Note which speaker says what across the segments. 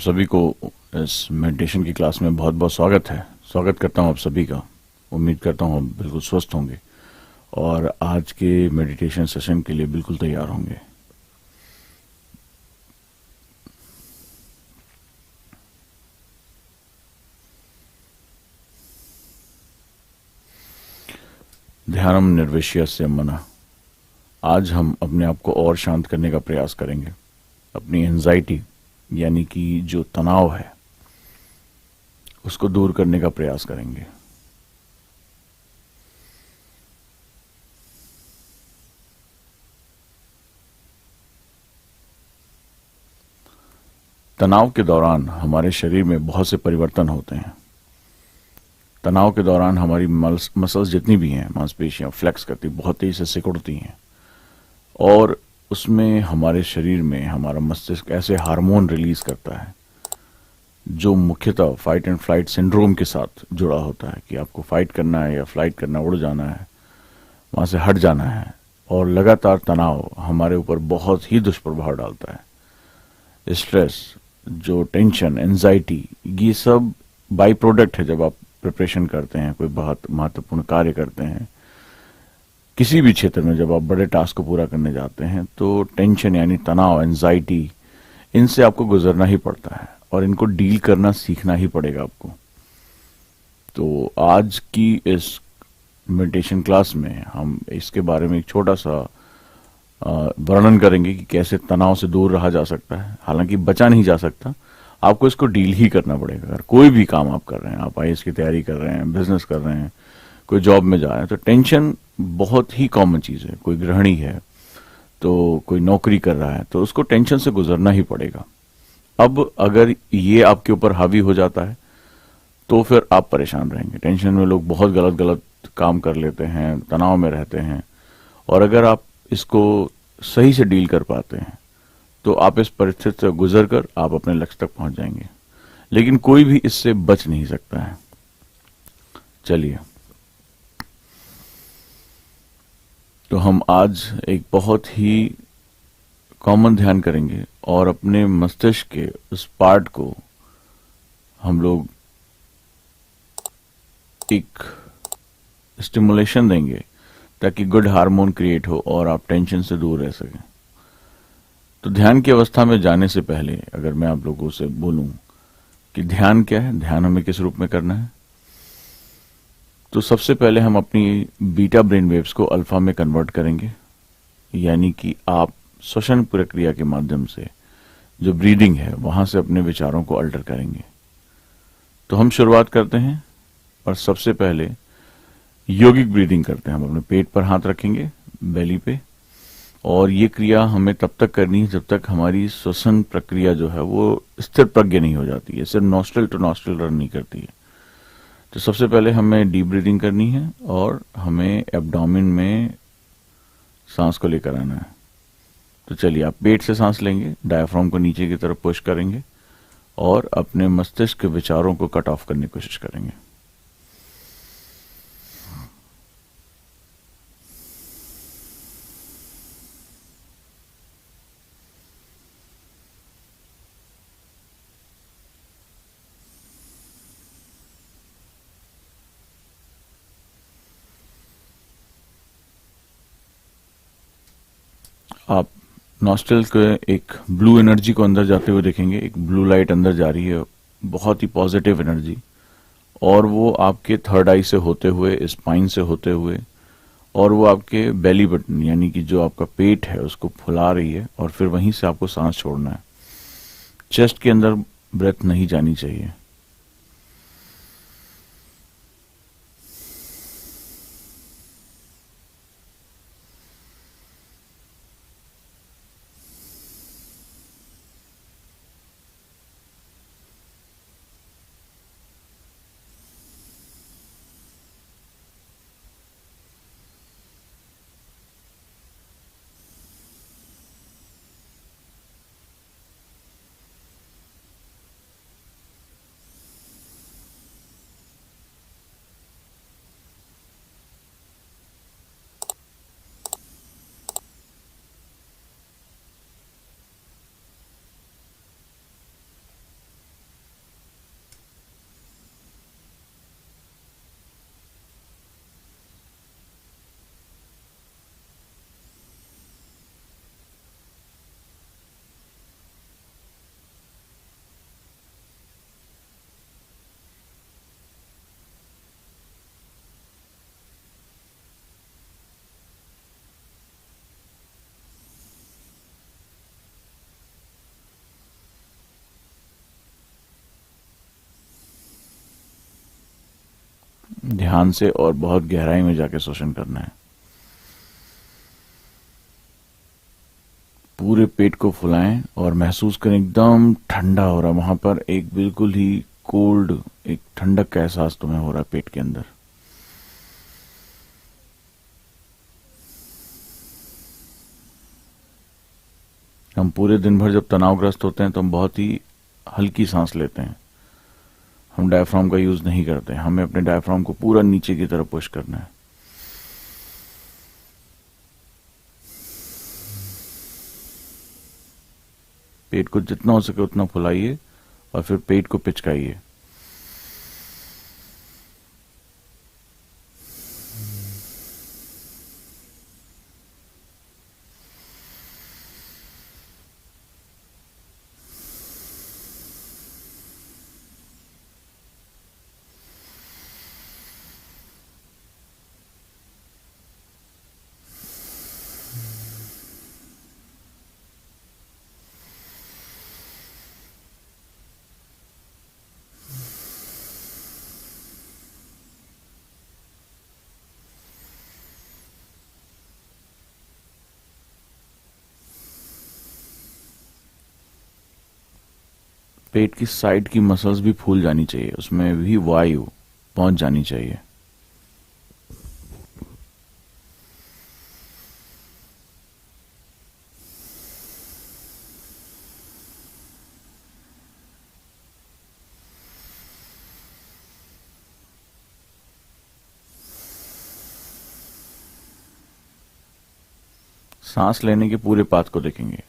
Speaker 1: सभी को इस मेडिटेशन की क्लास में बहुत बहुत स्वागत है। स्वागत करता हूं आप सभी का। उम्मीद करता हूं आप बिल्कुल स्वस्थ होंगे और आज के मेडिटेशन सेशन के लिए बिल्कुल तैयार होंगे। ध्यानम निर्विशयस्य मनः। आज हम अपने आप को और शांत करने का प्रयास करेंगे। अपनी एंजाइटी यानी कि जो तनाव है उसको दूर करने का प्रयास करेंगे। तनाव के दौरान हमारे शरीर में बहुत से परिवर्तन होते हैं। तनाव के दौरान हमारी मसल्स जितनी भी हैं, मांसपेशियां फ्लेक्स करती, बहुत तेजी से सिकुड़ती हैं और उसमें हमारे शरीर में हमारा मस्तिष्क ऐसे हार्मोन रिलीज करता है जो मुख्यतः फाइट एंड फ्लाइट सिंड्रोम के साथ जुड़ा होता है कि आपको फाइट करना है या फ्लाइट करना, उड़ जाना है, वहां से हट जाना है। और लगातार तनाव हमारे ऊपर बहुत ही दुष्प्रभाव डालता है। स्ट्रेस, जो टेंशन, एंजाइटी, ये सब बाई प्रोडक्ट है। जब आप प्रिपरेशन करते हैं, कोई बहुत महत्वपूर्ण कार्य करते हैं, किसी भी क्षेत्र में जब आप बड़े टास्क को पूरा करने जाते हैं तो टेंशन यानी तनाव, एंजाइटी, इनसे आपको गुजरना ही पड़ता है और इनको डील करना सीखना ही पड़ेगा आपको। तो आज की इस मेडिटेशन क्लास में हम इसके बारे में एक छोटा सा वर्णन करेंगे कि कैसे तनाव से दूर रहा जा सकता है। हालांकि बचा नहीं जा सकता, आपको इसको डील ही करना पड़ेगा। अगर कोई भी काम आप कर रहे हैं, आप आईएएस की तैयारी कर रहे हैं, बिजनेस कर रहे हैं, कोई जॉब में जा रहे हैं, तो टेंशन बहुत ही कॉमन चीज है। कोई गृहिणी है तो कोई नौकरी कर रहा है तो उसको टेंशन से गुजरना ही पड़ेगा। अब अगर ये आपके ऊपर हावी हो जाता है तो फिर आप परेशान रहेंगे। टेंशन में लोग बहुत गलत गलत काम कर लेते हैं, तनाव में रहते हैं। और अगर आप इसको सही से डील कर पाते हैं तो आप इस परिस्थिति से गुजर कर आप अपने लक्ष्य तक पहुंच जाएंगे। लेकिन कोई भी इससे बच नहीं सकता है। चलिए, तो हम आज एक बहुत ही कॉमन ध्यान करेंगे और अपने मस्तिष्क के उस पार्ट को हम लोग एक स्टिमुलेशन देंगे ताकि गुड हार्मोन क्रिएट हो और आप टेंशन से दूर रह सकें। तो ध्यान की अवस्था में जाने से पहले अगर मैं आप लोगों से बोलूं कि ध्यान क्या है, ध्यान हमें किस रूप में करना है, तो सबसे पहले हम अपनी बीटा ब्रेन वेव्स को अल्फा में कन्वर्ट करेंगे। यानी कि आप श्वसन प्रक्रिया के माध्यम से जो ब्रीदिंग है वहां से अपने विचारों को अल्टर करेंगे। तो हम शुरुआत करते हैं और सबसे पहले योगिक ब्रीदिंग करते हैं। हम अपने पेट पर हाथ रखेंगे, बेली पे, और ये क्रिया हमें तब तक करनी है जब तक हमारी श्वसन प्रक्रिया जो है वो स्थिर प्रज्ञ नहीं हो जाती है, सिर्फ नॉस्ट्रल टू नॉस्ट्रल रन नहीं करती है। तो सबसे पहले हमें डीप ब्रीदिंग करनी है और हमें एब्डोमेन में सांस को लेकर आना है। तो चलिए, आप पेट से सांस लेंगे, डायफ्राम को नीचे की तरफ पुश करेंगे और अपने मस्तिष्क के विचारों को कट ऑफ करने की कोशिश करेंगे। आप नॉस्ट्रल के एक ब्लू एनर्जी को अंदर जाते हुए देखेंगे। एक ब्लू लाइट अंदर जा रही है, बहुत ही पॉजिटिव एनर्जी, और वो आपके थर्ड आई से होते हुए, स्पाइन से होते हुए, और वो आपके बेली बटन यानी कि जो आपका पेट है उसको फुला रही है और फिर वहीं से आपको सांस छोड़ना है। चेस्ट के अंदर ब्रेथ नहीं जानी चाहिए। ध्यान से और बहुत गहराई में जाके श्वसन करना है। पूरे पेट को फुलाएं और महसूस करें एकदम ठंडा हो रहा है। वहां पर एक बिल्कुल ही कोल्ड, एक ठंडक का एहसास तुम्हें हो रहा है पेट के अंदर। हम पूरे दिन भर जब तनावग्रस्त होते हैं तो हम बहुत ही हल्की सांस लेते हैं। हम डायफ्राम का यूज नहीं करते। हमें अपने डायफ्राम को पूरा नीचे की तरफ पुश करना है। पेट को जितना हो सके उतना फुलाइए और फिर पेट को पिचकाइए। पेट की साइड की मसल्स भी फूल जानी चाहिए, उसमें भी वायु पहुंच जानी चाहिए। सांस लेने के पूरे पाथ को देखेंगे।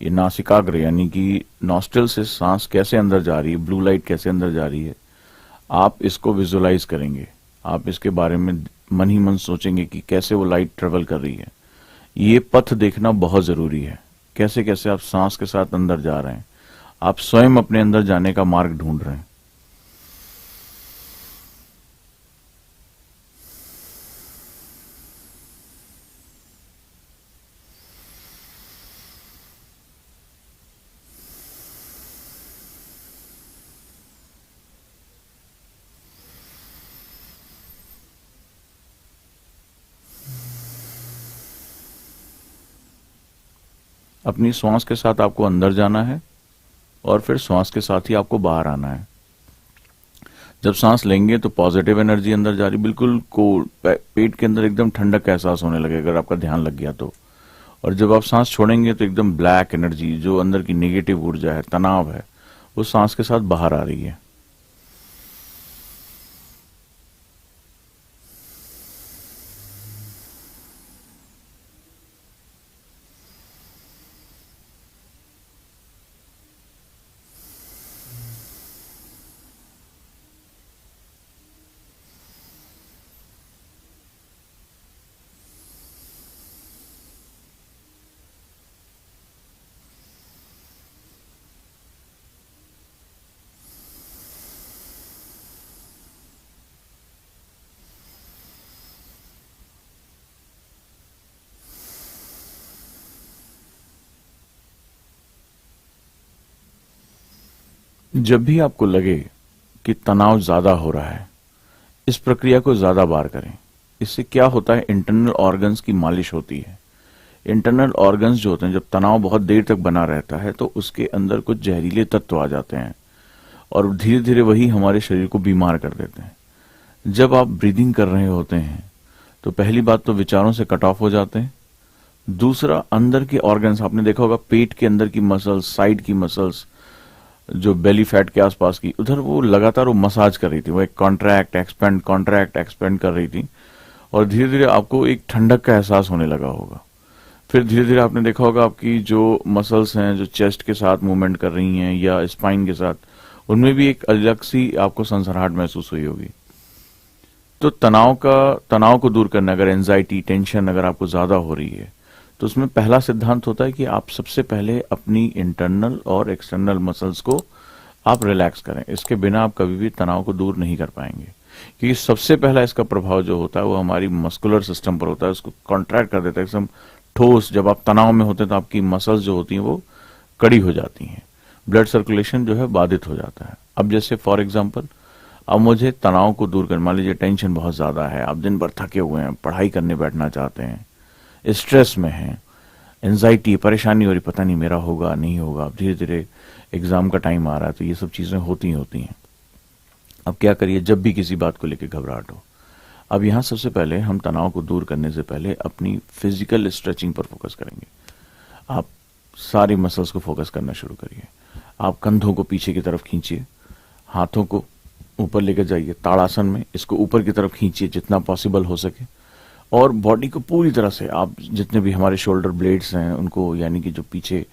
Speaker 1: ये नासिकाग्र यानी कि नॉस्ट्रल से सांस कैसे अंदर जा रही है, ब्लू लाइट कैसे अंदर जा रही है, आप इसको विजुलाइज करेंगे। आप इसके बारे में मन ही मन सोचेंगे कि कैसे वो लाइट ट्रेवल कर रही है। ये पथ देखना बहुत जरूरी है, कैसे कैसे आप सांस के साथ अंदर जा रहे हैं। आप स्वयं अपने अंदर जाने का मार्ग ढूंढ रहे हैं। अपनी श्वास के साथ आपको अंदर जाना है और फिर श्वास के साथ ही आपको बाहर आना है। जब सांस लेंगे तो पॉजिटिव एनर्जी अंदर जा रही, बिल्कुल कोल्ड, पेट के अंदर एकदम ठंडक का एहसास होने लगेगा अगर आपका ध्यान लग गया तो। और जब आप सांस छोड़ेंगे तो एकदम ब्लैक एनर्जी, जो अंदर की नेगेटिव ऊर्जा है, तनाव है, वो सांस के साथ बाहर आ रही है। जब भी आपको लगे कि तनाव ज्यादा हो रहा है, इस प्रक्रिया को ज्यादा बार करें। इससे क्या होता है, इंटरनल ऑर्गन्स की मालिश होती है। इंटरनल ऑर्गन्स जो होते हैं, जब तनाव बहुत देर तक बना रहता है तो उसके अंदर कुछ जहरीले तत्व आ जाते हैं और धीरे धीरे वही हमारे शरीर को बीमार कर देते हैं। जब आप ब्रीदिंग कर रहे होते हैं तो पहली बात तो विचारों से कट ऑफ हो जाते हैं। दूसरा, अंदर के ऑर्गन्स, आपने देखा होगा पेट के अंदर की मसल्स, साइड की मसल्स, जो बेली फैट के आसपास की, उधर वो लगातार वो मसाज कर रही थी, वो एक कॉन्ट्रैक्ट एक्सपेंड कर रही थी और धीरे धीरे आपको एक ठंडक का एहसास होने लगा होगा। फिर धीरे धीरे आपने देखा होगा आपकी जो मसल्स हैं, जो चेस्ट के साथ मूवमेंट कर रही हैं या स्पाइन के साथ, उनमें भी एक अलग सी आपको सनसनाहट महसूस हुई होगी। तो तनाव को दूर करना, अगर एंजाइटी, टेंशन अगर आपको ज्यादा हो रही है तो उसमें पहला सिद्धांत होता है कि आप सबसे पहले अपनी इंटरनल और एक्सटर्नल मसल्स को आप रिलैक्स करें। इसके बिना आप कभी भी तनाव को दूर नहीं कर पाएंगे, क्योंकि सबसे पहला इसका प्रभाव जो होता है वो हमारी मस्कुलर सिस्टम पर होता है, उसको कॉन्ट्रैक्ट कर देता है एकदम ठोस। जब आप तनाव में होते हैं तो आपकी मसल्स जो होती हैं वो कड़ी हो जाती हैं, ब्लड सर्कुलेशन जो है बाधित हो जाता है। अब जैसे फॉर एग्जाम्पल अब मुझे तनाव को दूर कर, मान लीजिए टेंशन बहुत ज़्यादा है, आप दिन भर थके हुए हैं, पढ़ाई करने बैठना चाहते हैं, स्ट्रेस में हैं, एंजाइटी, परेशानी हो रही, पता नहीं मेरा होगा नहीं होगा, अब धीरे धीरे एग्ज़ाम का टाइम आ रहा है, तो ये सब चीज़ें होती ही होती हैं। अब क्या करिए, जब भी किसी बात को लेकर घबराहट हो, अब यहाँ सबसे पहले हम तनाव को दूर करने से पहले अपनी फिजिकल स्ट्रेचिंग पर फोकस करेंगे। आप सारी मसल्स को फोकस करना शुरू करिए। आप कंधों को पीछे की तरफ खींचिए, हाथों को ऊपर लेकर जाइए ताड़ासन में, इसको ऊपर की तरफ खींचिए जितना पॉसिबल हो सके, और बॉडी को पूरी तरह से, आप जितने भी हमारे शोल्डर ब्लेड्स हैं उनको, यानी कि जो पीछे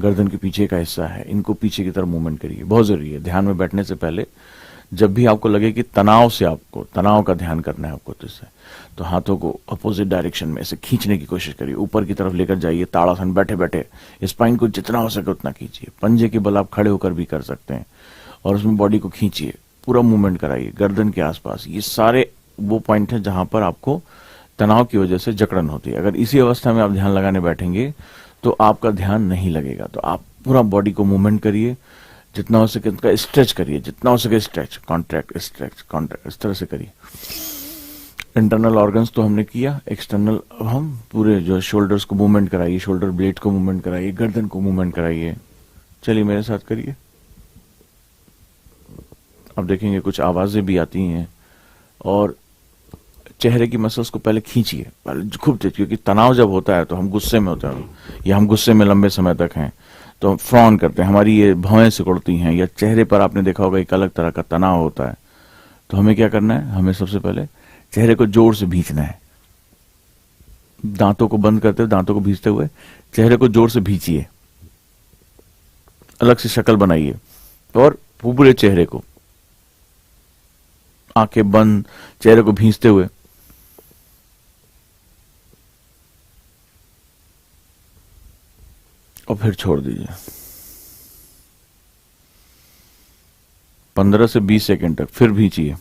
Speaker 1: गर्दन के पीछे का हिस्सा है, इनको पीछे की तरफ मूवमेंट करिए। बहुत जरूरी है ध्यान में बैठने से पहले, जब भी आपको लगे कि तनाव से, आपको तनाव का ध्यान करना है आपको, तो हाथों को अपोजिट डायरेक्शन में ऐसे खींचने की कोशिश करिए, ऊपर की तरफ लेकर जाइए ताड़ासन, बैठे बैठे स्पाइन को जितना हो सके उतना खींचिए। पंजे के बल आप खड़े होकर भी कर सकते हैं, और उसमें बॉडी को खींचिए, पूरा मूवमेंट कराइए गर्दन के आसपास। ये सारे वो पॉइंट है जहां पर आपको तनाव की वजह से जकड़न होती है। अगर इसी अवस्था में आप ध्यान लगाने बैठेंगे तो आपका ध्यान नहीं लगेगा। तो आप पूरा बॉडी को मूवमेंट करिए, जितना हो सके उनका स्ट्रेच करिए, जितना हो सके स्ट्रेच, कॉन्ट्रैक्ट, स्ट्रेच, कॉन्ट्रैक्ट, इस तरह से करिए। इंटरनल ऑर्गन्स तो हमने किया, एक्सटर्नल हम पूरे जो शोल्डर्स को मूवमेंट कराइए, शोल्डर ब्लेड को मूवमेंट कराइए, गर्दन को मूवमेंट कराइए। चलिए मेरे साथ करिए। अब देखेंगे कुछ आवाजें भी आती हैं, और चेहरे की मसल्स को पहले खींचिए, पहले खूब तेज, क्योंकि तनाव जब होता है तो हम गुस्से में होते हैं, या हम गुस्से में लंबे समय तक हैं तो हम फ्रॉन करते हैं, हमारी ये भौहें सिकुड़ती हैं, या चेहरे पर आपने देखा होगा एक अलग तरह का तनाव होता है। तो हमें क्या करना है, हमें सबसे पहले चेहरे को जोर से भींचना है। दांतों को बंद करते हुए, दांतों को भींचते हुए चेहरे को जोर से भींचिए, अलग से शक्ल बनाइए, और पूरे चेहरे को, आंखें बंद, चेहरे को भींचते हुए, और फिर छोड़ दीजिए 15 से 20 सेकंड तक। फिर भींचिए,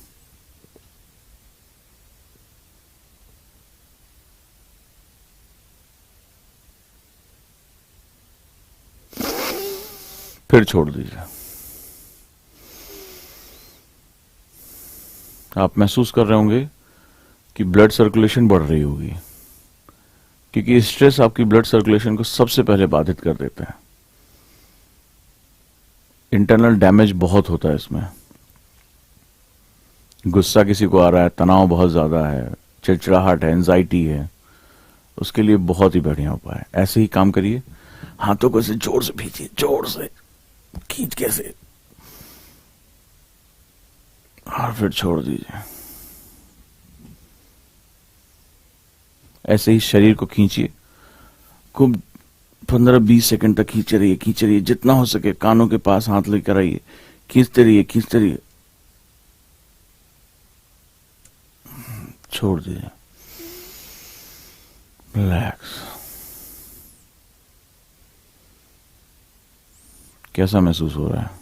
Speaker 1: फिर छोड़ दीजिए। आप महसूस कर रहे होंगे कि ब्लड सर्कुलेशन बढ़ रही होगी, क्योंकि स्ट्रेस आपकी ब्लड सर्कुलेशन को सबसे पहले बाधित कर देता है। इंटरनल डैमेज बहुत होता है इसमें। गुस्सा किसी को आ रहा है, तनाव बहुत ज्यादा है, चिड़चिड़ाहट है, एंजाइटी है, उसके लिए बहुत ही बढ़िया उपाय है। ऐसे ही काम करिए, हाथों को ऐसे जोर से भींचिए, जोर से खींच के से, और फिर छोड़ दीजिए। ऐसे ही शरीर को खींचिए, खूब 15-20 सेकंड तक खींचे रहिए, खींचे रहिए, जितना हो सके कानों के पास हाथ लेकर आइए, खींचते रहिए, खींचते रहिए, छोड़ दीजिए, रिलैक्स। कैसा महसूस हो रहा है?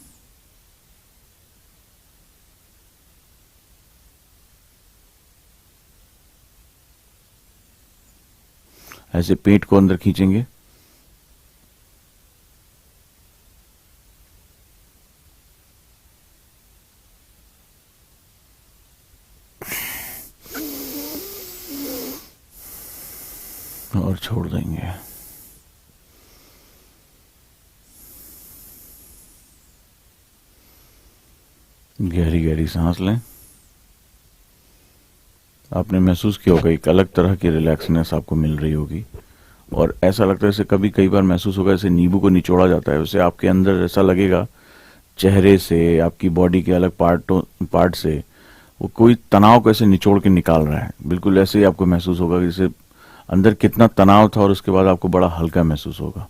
Speaker 1: ऐसे पेट को अंदर खींचेंगे, और छोड़ देंगे। गहरी गहरी सांस लें। आपने महसूस किया होगा एक अलग तरह की रिलैक्सनेस आपको मिल रही होगी, और ऐसा लगता है जैसे कभी कई बार महसूस होगा जैसे नींबू को निचोड़ा जाता है, वैसे आपके अंदर ऐसा लगेगा, चेहरे से, आपकी बॉडी के अलग पार्ट से वो कोई तनाव को ऐसे निचोड़ के निकाल रहा है। बिल्कुल ऐसे ही आपको महसूस होगा जैसे अंदर कितना तनाव था, और उसके बाद आपको बड़ा हल्का महसूस होगा।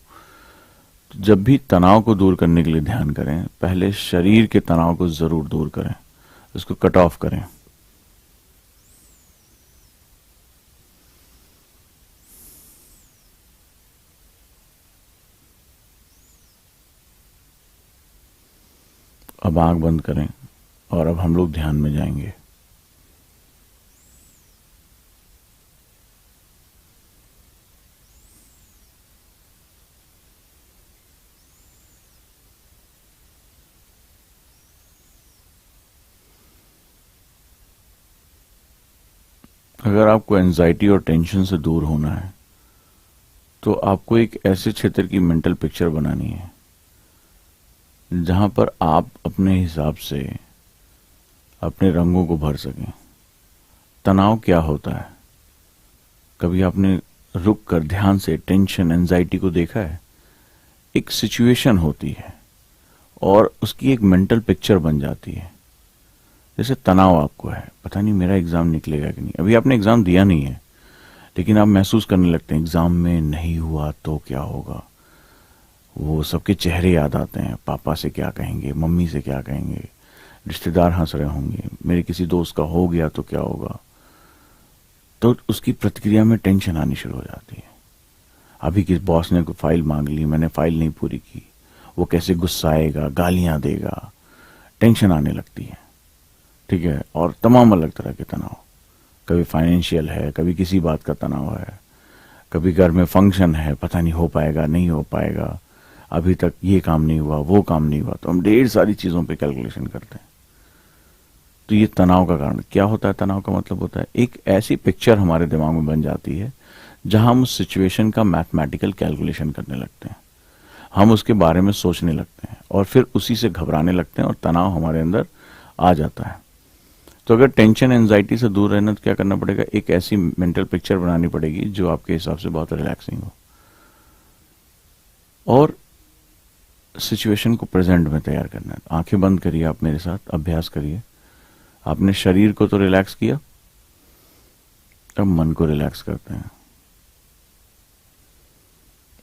Speaker 1: तो जब भी तनाव को दूर करने के लिए ध्यान करें, पहले शरीर के तनाव को जरूर दूर करें, उसको कट ऑफ करें। अब आंख बंद करें, और अब हम लोग ध्यान में जाएंगे। अगर आपको एंजाइटी और टेंशन से दूर होना है तो आपको एक ऐसे क्षेत्र की मेंटल पिक्चर बनानी है जहां पर आप अपने हिसाब से अपने रंगों को भर सकें। तनाव क्या होता है? कभी आपने रुक कर ध्यान से टेंशन एंजाइटी को देखा है? एक सिचुएशन होती है और उसकी एक मेंटल पिक्चर बन जाती है। जैसे तनाव आपको है, पता नहीं मेरा एग्जाम निकलेगा कि नहीं। अभी आपने एग्जाम दिया नहीं है, लेकिन आप महसूस करने लगते हैं एग्जाम में नहीं हुआ तो क्या होगा। वो सबके चेहरे याद आते हैं, पापा से क्या कहेंगे, मम्मी से क्या कहेंगे, रिश्तेदार हंस रहे होंगे, मेरे किसी दोस्त का हो गया तो क्या होगा। तो उसकी प्रतिक्रिया में टेंशन आनी शुरू हो जाती है। अभी किस बॉस ने कोई फाइल मांग ली, मैंने फाइल नहीं पूरी की, वो कैसे गुस्साएगा, गालियां देगा, टेंशन आने लगती है। ठीक है। और तमाम अलग तरह के तनाव, कभी फाइनेंशियल है, कभी किसी बात का तनाव है, कभी घर में फंक्शन है, पता नहीं हो पाएगा नहीं हो पाएगा, अभी तक ये काम नहीं हुआ वो काम नहीं हुआ, तो हम ढेर सारी चीजों पे कैलकुलेशन करते हैं। तो ये तनाव का कारण क्या होता है? तनाव का मतलब होता है एक ऐसी पिक्चर हमारे दिमाग में बन जाती है जहां हम उस सिचुएशन का मैथमेटिकल कैलकुलेशन करने लगते हैं, हम उसके बारे में सोचने लगते हैं और फिर उसी से घबराने लगते हैं और तनाव हमारे अंदर आ जाता है। तो अगर टेंशन एंजाइटी से दूर रहना तो क्या करना पड़ेगा? एक ऐसी मेंटल पिक्चर बनानी पड़ेगी जो आपके हिसाब से बहुत रिलैक्सिंग हो और सिचुएशन को प्रेजेंट में तैयार करना है। आंखें बंद करिए, आप मेरे साथ अभ्यास करिए। आपने शरीर को तो रिलैक्स किया, अब मन को रिलैक्स करते हैं।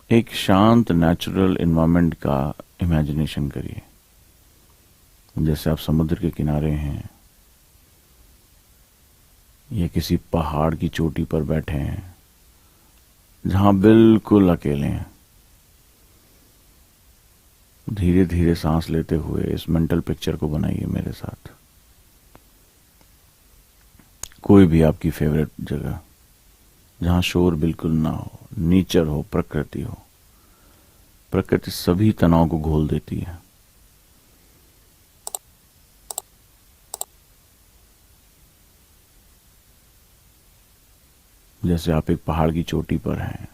Speaker 1: एक शांत नेचुरल एनवायरनमेंट का इमेजिनेशन करिए, जैसे आप समुद्र के किनारे हैं या किसी पहाड़ की चोटी पर बैठे हैं जहां बिल्कुल अकेले हैं। धीरे धीरे सांस लेते हुए इस मेंटल पिक्चर को बनाइए मेरे साथ। कोई भी आपकी फेवरेट जगह जहां शोर बिल्कुल ना हो, नेचर हो, प्रकृति हो। प्रकृति सभी तनाव को घोल देती है। जैसे आप एक पहाड़ की चोटी पर हैं,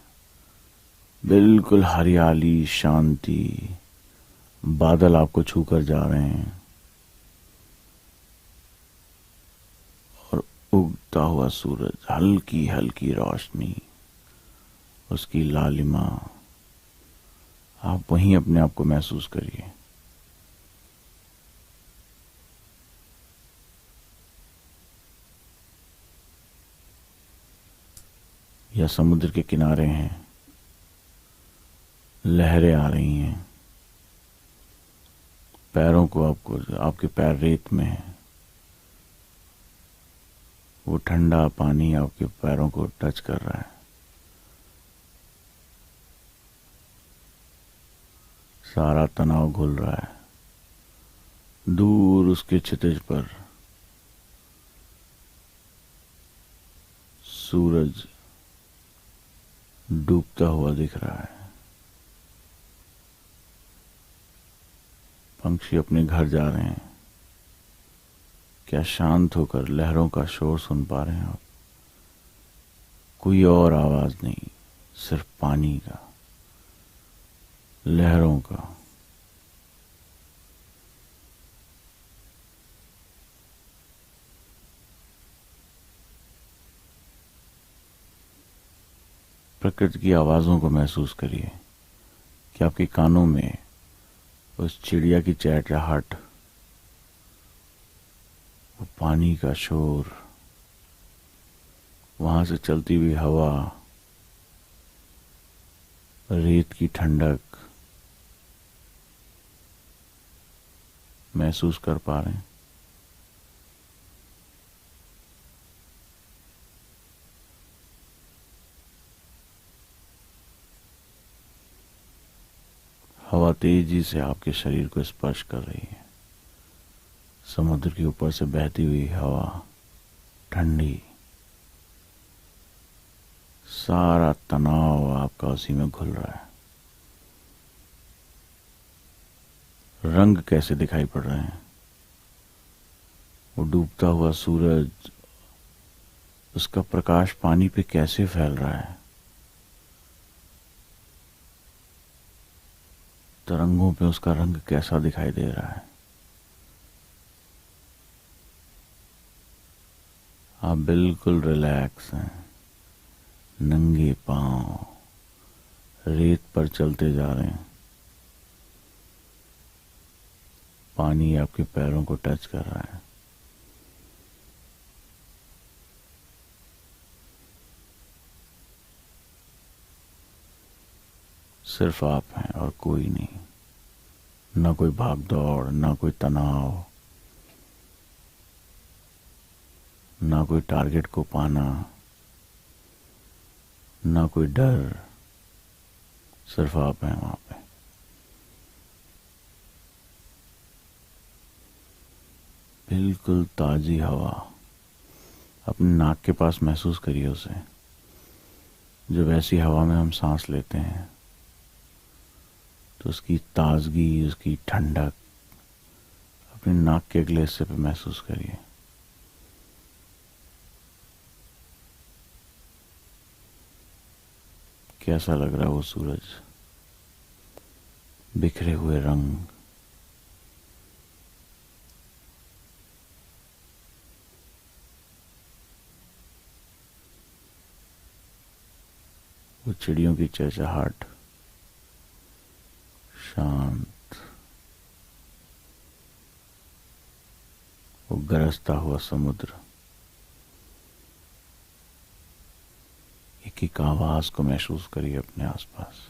Speaker 1: बिल्कुल हरियाली, शांति, बादल आपको छूकर जा रहे हैं और उगता हुआ सूरज, हल्की हल्की रोशनी, उसकी लालिमा, आप वहीं अपने आप को महसूस करिए। या समुद्र के किनारे हैं, लहरें आ रही हैं, पैरों को आपके पैर रेत में है, वो ठंडा पानी आपके पैरों को टच कर रहा है। सारा तनाव घुल रहा है। दूर उसके क्षितिज पर सूरज डूबता हुआ दिख रहा है। पंछी अपने घर जा रहे हैं। क्या शांत होकर लहरों का शोर सुन पा रहे हैं आप? कोई और आवाज नहीं, सिर्फ पानी का, लहरों का। प्रकृति की आवाजों को महसूस करिए कि आपके कानों में उस चिड़िया की चहचहाहट, वो पानी का शोर, वहां से चलती हुई हवा, रेत की ठंडक महसूस कर पा रहे हैं। हवा तेजी से आपके शरीर को स्पर्श कर रही है। समुद्र के ऊपर से बहती हुई हवा ठंडी, सारा तनाव आपका उसी में घुल रहा है। रंग कैसे दिखाई पड़ रहे हैं? वो डूबता हुआ सूरज उसका प्रकाश पानी पे कैसे फैल रहा है, तरंगों पे उसका रंग कैसा दिखाई दे रहा है। आप बिल्कुल रिलैक्स हैं, नंगे पांव रेत पर चलते जा रहे हैं। पानी आपके पैरों को टच कर रहा है। सिर्फ आप हैं और कोई नहीं, ना कोई भाग दौड़, ना कोई तनाव, ना कोई टारगेट को पाना, ना कोई डर। सिर्फ आप हैं वहां पे। बिल्कुल ताजी हवा अपने नाक के पास महसूस करिए उसे। जब ऐसी हवा में हम सांस लेते हैं तो उसकी ताजगी, उसकी ठंडक अपने नाक के अगले हिस्से पे महसूस करिए। कैसा लग रहा है वो सूरज, बिखरे हुए रंग, वो चिड़ियों की चहचहाट, शांत, वो गरजता हुआ समुद्र, एक एक आवाज को महसूस करिए अपने आसपास।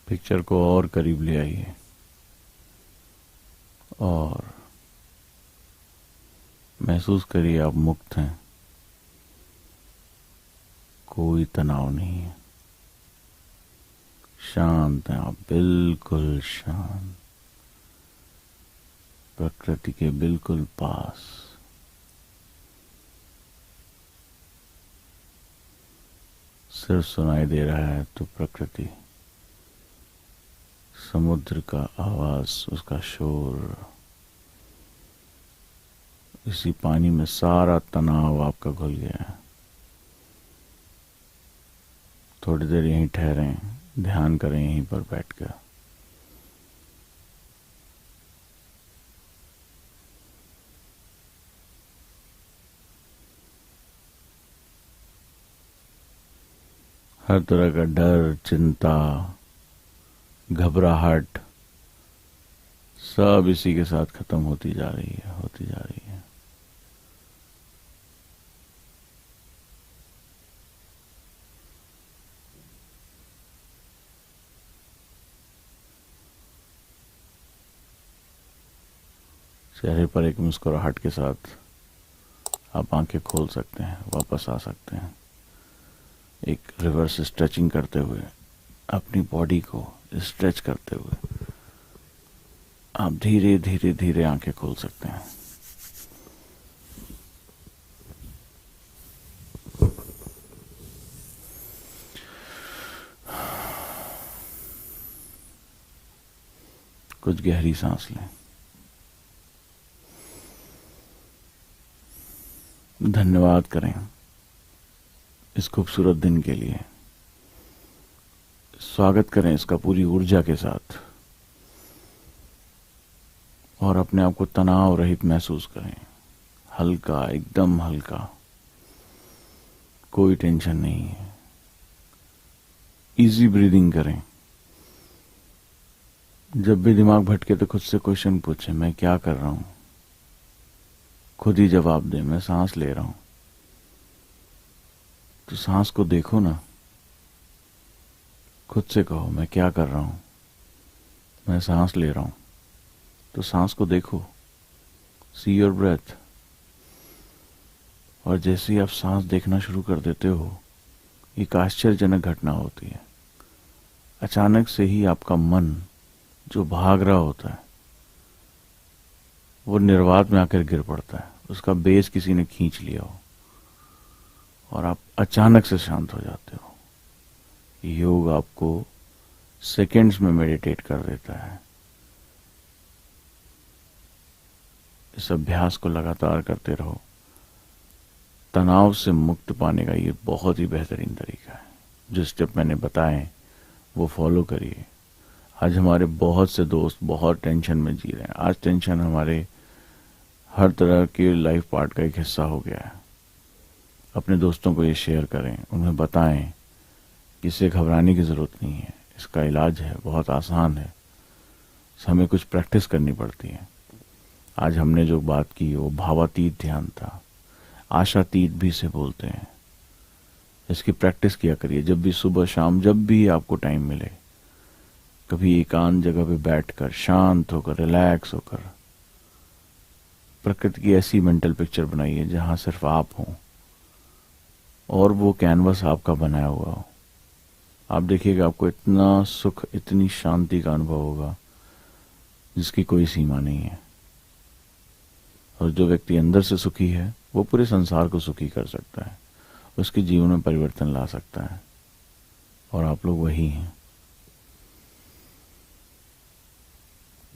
Speaker 1: पिक्चर को और करीब ले आइए और महसूस करिए आप मुक्त हैं, कोई तनाव नहीं है, शांत हैं आप, बिल्कुल शांत, प्रकृति के बिल्कुल पास। सिर्फ सुनाई दे रहा है तो प्रकृति, समुद्र का आवाज, उसका शोर। इसी पानी में सारा तनाव आपका घुल गया है। थोड़ी देर यहीं ठहरें, ध्यान करें यहीं पर बैठकर। हर तरह का डर, चिंता, घबराहट सब इसी के साथ खत्म होती जा रही है, होती जा रही है। चेहरे पर एक मुस्कुराहट के साथ आप आंखें खोल सकते हैं, वापस आ सकते हैं। एक रिवर्स स्ट्रेचिंग करते हुए, अपनी बॉडी को स्ट्रेच करते हुए आप धीरे धीरे धीरे आंखें खोल सकते हैं। कुछ गहरी सांस लें। धन्यवाद करें इस खूबसूरत दिन के लिए। स्वागत करें इसका पूरी ऊर्जा के साथ और अपने आप को तनाव रहित महसूस करें। हल्का, एकदम हल्का, कोई टेंशन नहीं है। इजी ब्रीदिंग करें। जब भी दिमाग भटके तो खुद से क्वेश्चन पूछें, मैं क्या कर रहा हूं? खुद ही जवाब दें, मैं सांस ले रहा हूं। तो सांस को देखो ना, खुद से कहो मैं क्या कर रहा हूं? मैं सांस ले रहा हूं। तो सांस को देखो, सी योर ब्रेथ। और जैसे ही आप सांस देखना शुरू कर देते हो, एक आश्चर्यजनक घटना होती है। अचानक से ही आपका मन जो भाग रहा होता है वो निर्वात में आकर गिर पड़ता है, उसका बेस किसी ने खींच लिया हो और आप अचानक से शांत हो जाते हो। योग आपको सेकंड्स में मेडिटेट कर देता है। इस अभ्यास को लगातार करते रहो। तनाव से मुक्त पाने का ये बहुत ही बेहतरीन तरीका है। जो स्टेप मैंने बताए वो फॉलो करिए। आज हमारे बहुत से दोस्त बहुत टेंशन में जी रहे हैं। आज टेंशन हमारे हर तरह के लाइफ पार्ट का एक हिस्सा हो गया है। अपने दोस्तों को ये शेयर करें, उन्हें बताएं कि इससे घबराने की ज़रूरत नहीं है, इसका इलाज है, बहुत आसान है। हमें कुछ प्रैक्टिस करनी पड़ती है। आज हमने जो बात की वो भावातीत ध्यान था, आशातीत भी इसे बोलते हैं। इसकी प्रैक्टिस किया करिए। जब भी सुबह शाम जब भी आपको टाइम मिले, कभी एकांत जगह पे बैठकर शांत होकर रिलैक्स होकर प्रकृति की ऐसी मेंटल पिक्चर बनाइए जहां सिर्फ आप हो और वो कैनवस आपका बनाया हुआ हो। आप देखिएगा आपको इतना सुख, इतनी शांति का अनुभव होगा जिसकी कोई सीमा नहीं है। और जो व्यक्ति अंदर से सुखी है वो पूरे संसार को सुखी कर सकता है, उसके जीवन में परिवर्तन ला सकता है। और आप लोग वही हैं।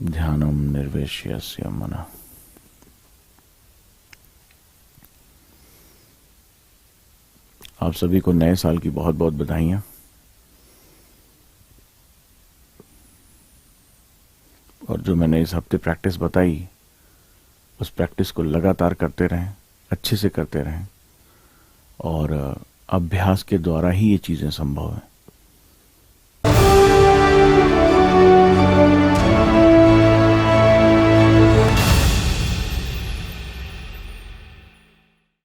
Speaker 1: ध्यानम निर्वेश्यस्य मनः। आप सभी को नए साल की बहुत बहुत बधाइयाँ। और जो मैंने इस हफ्ते प्रैक्टिस बताई उस प्रैक्टिस को लगातार करते रहें, अच्छे से करते रहें। और अभ्यास के द्वारा ही ये चीज़ें संभव हैं।